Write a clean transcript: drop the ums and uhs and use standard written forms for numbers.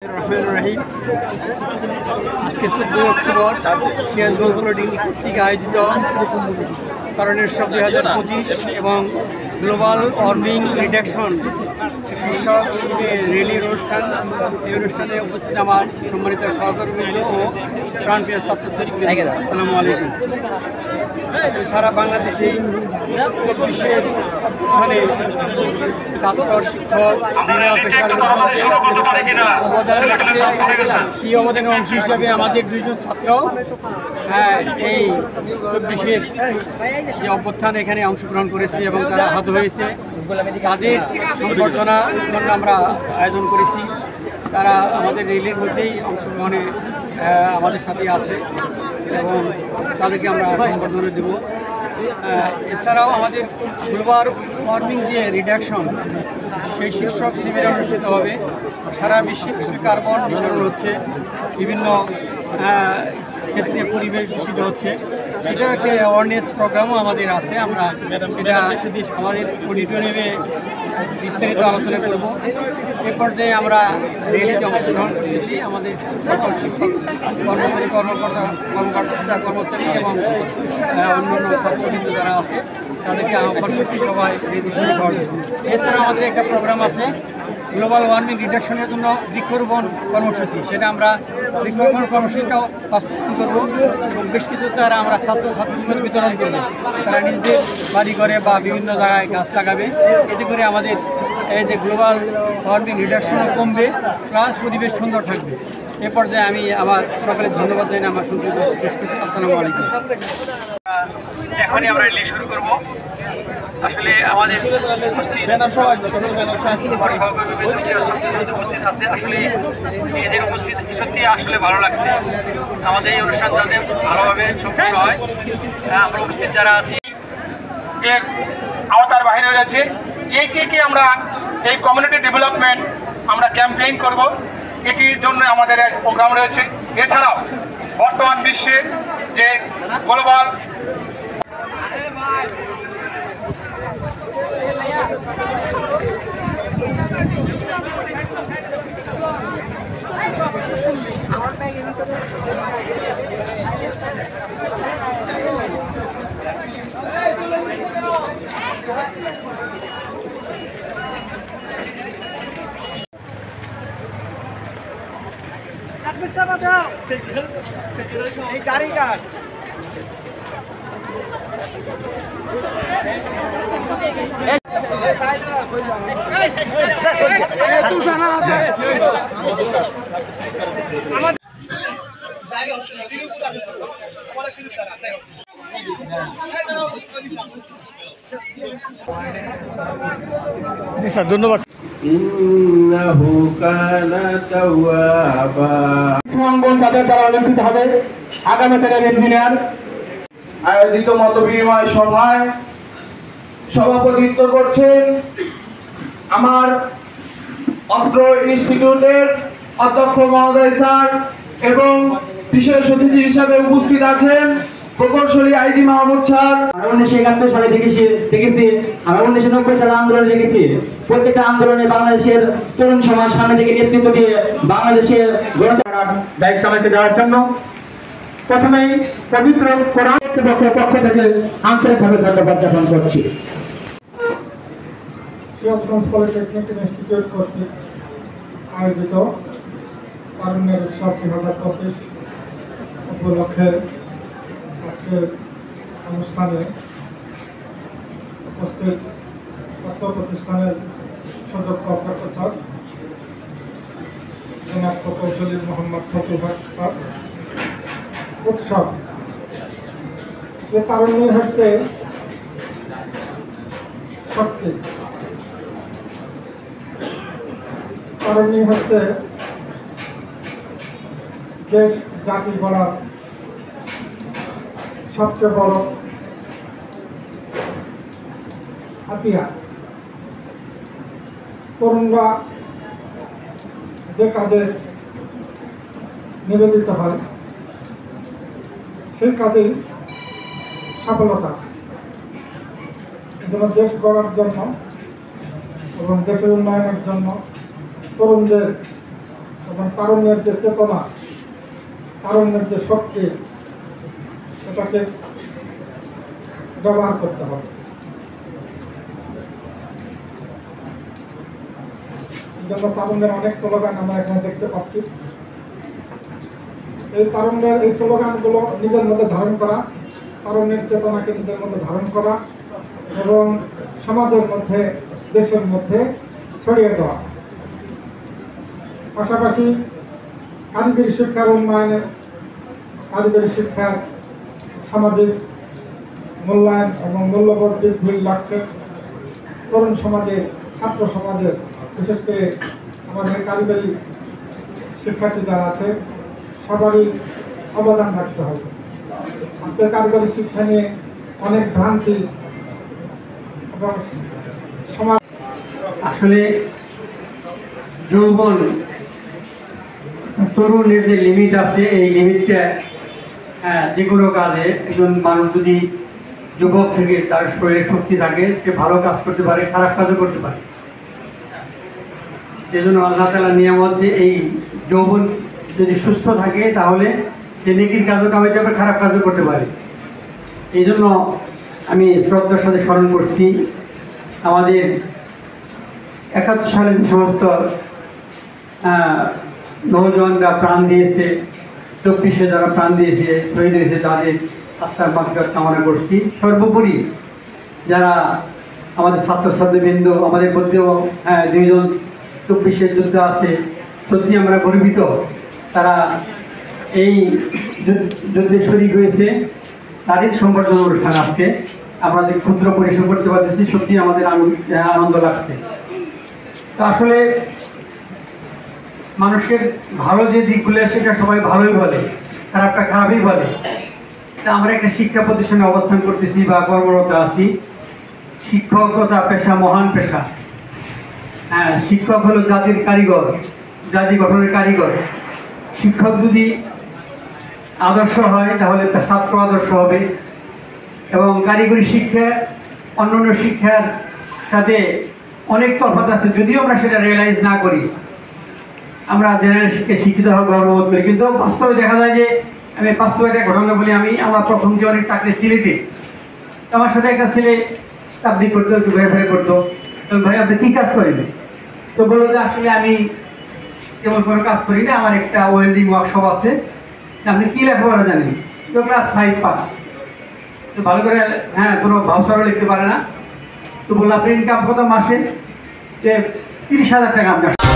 রহিম আজকে 14 October Sirajganj floating কর্তৃক আয়োজিত কারণের সব 2025 এবং গ্লোবাল ওয়ার্মিং রিডাকশন শীর্ষক র্যালির অনুষ্ঠান। এই অনুষ্ঠানে উপস্থিত আমার সম্মানিত সহকর্মীবৃন্দ ও প্রাণপ্রিয় ছাত্রছাত্রী, আসসালামু আলাইকুম। সারা বাংলাদেশে 24 স্থানে ছাত্র শিক্ষক বিভিন্ন পেশার অবদান রাখছে। সেই অবদানের অংশ হিসাবে আমাদের দুইজন ছাত্র এই 24 যে অভ্যুত্থান এখানে অংশগ্রহণ করেছে এবং তারা আহত হয়েছে, তাদের সংবর্ধনার জন্য আমরা আয়োজন করেছি। তারা আমাদের রেলের মধ্যেই অংশগ্রহণে আমাদের সাথে আছে এবং তাদেরকে আমরা সংবর্ধনা দেব। এছাড়াও আমাদের গ্লোবাল ওয়ার্মিং যে রিডাকশন সেই শীর্ষক শিবির অনুষ্ঠিত হবে। সারা বিশ্বে কার্বন নিঃসরণ হচ্ছে, বিভিন্ন ক্ষেত্রে পরিবেশ দূষিত হচ্ছে, সেটাও একটা অ্যাওয়ারনেস প্রোগ্রামও আমাদের আছে। আমরা এটা আমাদের অডিটোরিয়ামে বিস্তারিত আলোচনা করব। সে পর্যায়ে আমরা রেলিতে অংশগ্রহণ করেছি। আমাদের সকল শিক্ষক কর্মচারী এবং অন্যান্য ছাত্রবৃন্দ যারা আছে তাদেরকে আহ্বান করছি সবাই রেলি শুরু করবে। এছাড়া আমাদের একটা প্রোগ্রাম আছে গ্লোবাল ওয়ার্মিং রিডাকশনের জন্য বৃক্ষরোপণ কর্মসূচি। সেটা আমরা বৃক্ষরোপণ কর্মসূচিটাও বাস্তবায়ন করবো এবং বেশ কিছু চারা আমরা ছাত্রছাত্রীদের বিতরণ করবো। তারা নিজেদের বাড়ি ঘরে বা বিভিন্ন জায়গায় গাছ লাগাবে। এতে করে আমাদের এই যে গ্লোবাল ওয়ার্মিং রিডাকশনও কমবে, প্লাস পরিবেশ সুন্দর থাকবে। এ পর্যায়ে আমি আবার সকলে ধন্যবাদ জানাই আমার সঙ্গে শেষ করছি। আসসালামু আলাইকুম। এখনই আমরা রিলি শুরু করবো। আসলে আমাদের উপস্থিত আছে, আসলে এদের উপস্থিত সত্যি আসলে ভালো লাগছে। আমাদের এই অনুষ্ঠান যাতে ভালোভাবে সম্পূর্ণ হয়, আমরা উপস্থিত যারা আছি এর আওতার বাইরে রয়েছে। এইটিকে আমরা এই কমিউনিটি ডেভেলপমেন্ট আমরা ক্যাম্পেইন করব, এটির জন্য আমাদের এক প্রোগ্রাম রয়েছে। এছাড়াও বর্তমান বিশ্বে যে গ্লোবাল গাড়ি কাজ জি স্যার, ধন্যবাদ। আগামী দিনের ইঞ্জিনিয়ার আয়োজিত মত বিনিময় সভায় সভাপতিত্ব করছেন আমার অত্র ইনস্টিটিউটের অধ্যক্ষ মহোদয় স্যার এবং বিশেষ অতিথি হিসাবে উপস্থিত আছেন প্রকৌশলী আইজি মাহমুদ স্যার। 1971 সালে দেখেছি, আমরা 1990 সালে আন্দোলনে দেখেছি। প্রত্যেকটা আন্দোলনে বাংলাদেশের তরুণ সমাজ সামনে থেকে নেতৃত্ব দিয়ে বাংলাদেশের দায়িত্ব চালাতে দেওয়ার জন্য প্রথমেই পবিত্র কোরআন কর্তৃপক্ষের পক্ষ থেকে আন্তরিকভাবে ধন্যবাদ জ্ঞাপন করছি। সিরাজগঞ্জ পলিটেকনিক ইনস্টিটিউট কর্তৃক আয়োজিত তারুণ্যের উৎসব 2025 উপলক্ষে আজকের অনুষ্ঠানে উপস্থিত তথ্য প্রতিষ্ঠানের সুযোগ্য অধ্যক্ষ স্যার জনাব প্রকৌশলী মোহাম্মদ ফতুল হক স্যার। উৎসব যে তারুণ্য হচ্ছে শক্তি, তারুণ্য হচ্ছে দেশ জাতি গড়ার সবচেয়ে বড় হাতিয়ার। তরুণরা যে কাজে নিবেদিত হয় সেই কাজেই সফলতা। এজন্য দেশ গড়ার জন্য এবং দেশের উন্নয়নের জন্য তরুণদের এবং তারুণ্যের যে চেতনা, তারুণ্যের যে শক্তি, সেটাকে ব্যবহার করতে হবে। এই জন্য তারুণ্যের অনেক স্লোগান আমরা এখানে দেখতে পাচ্ছি। এই তারুণ্যের এই স্লোগানগুলো নিজের মধ্যে ধারণ করা, তারুণ্যের চেতনাকে নিজের মধ্যে ধারণ করা এবং সমাজের মধ্যে, দেশের মধ্যে ছড়িয়ে দেওয়া। পাশাপাশি কারিগরি শিক্ষার উন্নয়নে, কারিগরি শিক্ষার সামাজিক মূল্যায়ন এবং মূল্যবোধ বৃদ্ধির লক্ষ্যে তরুণ সমাজের, ছাত্র সমাজের, বিশেষ করে আমাদের কারিগরি শিক্ষার্থী যারা আছে সবারই অবদান রাখতে হবে। আজকের কারিগরি শিক্ষা নিয়ে অনেক ভ্রান্তি এবং সমাজ। আসলে যৌবন, তরুণের যে লিমিট আছে, এই লিমিটটা যে কোনো কাজে একজন মানুষ যদি যুবক থেকে তার শরীরে শক্তি থাকে, সে ভালো কাজ করতে পারে, খারাপ কাজও করতে পারে। সেজন্য আল্লাহ তাআলার নিয়ামত যে এই যৌবন যদি সুস্থ থাকে তাহলে সে নেকির কাজও কামাইতে পারে, খারাপ কাজও করতে পারে। এই জন্য আমি শ্রদ্ধার সাথে স্মরণ করছি আমাদের 71 সালে যে সমস্ত নৌজওয়ানরা প্রাণ দিয়েছে, 24-এ যারা প্রাণ দিয়েছে, শহীদ হয়েছে, তাদের আত্মার মাগফিরাত কামনা করছি। সর্বোপরি যারা আমাদের ছাত্রছাত্রীবৃন্দ, আমাদের মধ্যেও 2 জন 24-এর যোদ্ধা আছে, সত্যি আমরা গর্বিত। তারা এই যুদ্ধে শহীদ হয়েছে, তাদের সংবর্ধনা অনুষ্ঠান আজকে আমরা যে ক্ষুদ্র পরিশ্রম করতে পারতেছি, সত্যি আমাদের আনন্দ লাগছে। তো আসলে মানুষের ভালো যে দিকগুলো সেটা সবাই ভালোই বলে, খারাপটা খারাপই বলে। তা আমরা একটা শিক্ষা প্রতিষ্ঠানে অবস্থান করতেছি বা কর্মরত আছি। শিক্ষকতা পেশা মহান পেশা। শিক্ষক হলো জাতির কারিগর, জাতি গঠনের কারিগর। শিক্ষক যদি আদর্শ হয় তাহলে তার ছাত্র আদর্শ হবে। এবং কারিগরি শিক্ষা অন্যান্য শিক্ষার সাথে অনেক তফাৎ আছে, যদিও আমরা সেটা রিয়েলাইজ না করি। আমরা জেনারেল শিক্ষায় শিক্ষিত হওয়ার গর্ববোধ করি, কিন্তু বাস্তবে দেখা যায় যে, আমি বাস্তবে একটা ঘটনা বলি। আমার প্রথম জীবনের চাকরি সিলেটে। আমার সাথে একটা ছেলে চাকরি করতো, একটু ঘুরে করতো। ভাই আপনি কী কাজ করেন? তো বললো যে আসলে আমি তেমন কোনো কাজ করি না, আমার একটা ওয়েল্ডিং ওয়ার্কশপ আছে। আপনি কী লেখাপড়া জানেন? তো ক্লাস 5 পাস। তো ভালো করে কোনো ভাউচারও লিখতে পারে না। তো বললো আপনি ইনকাম কত মাসে? যে 30,000 টাকা আপনার।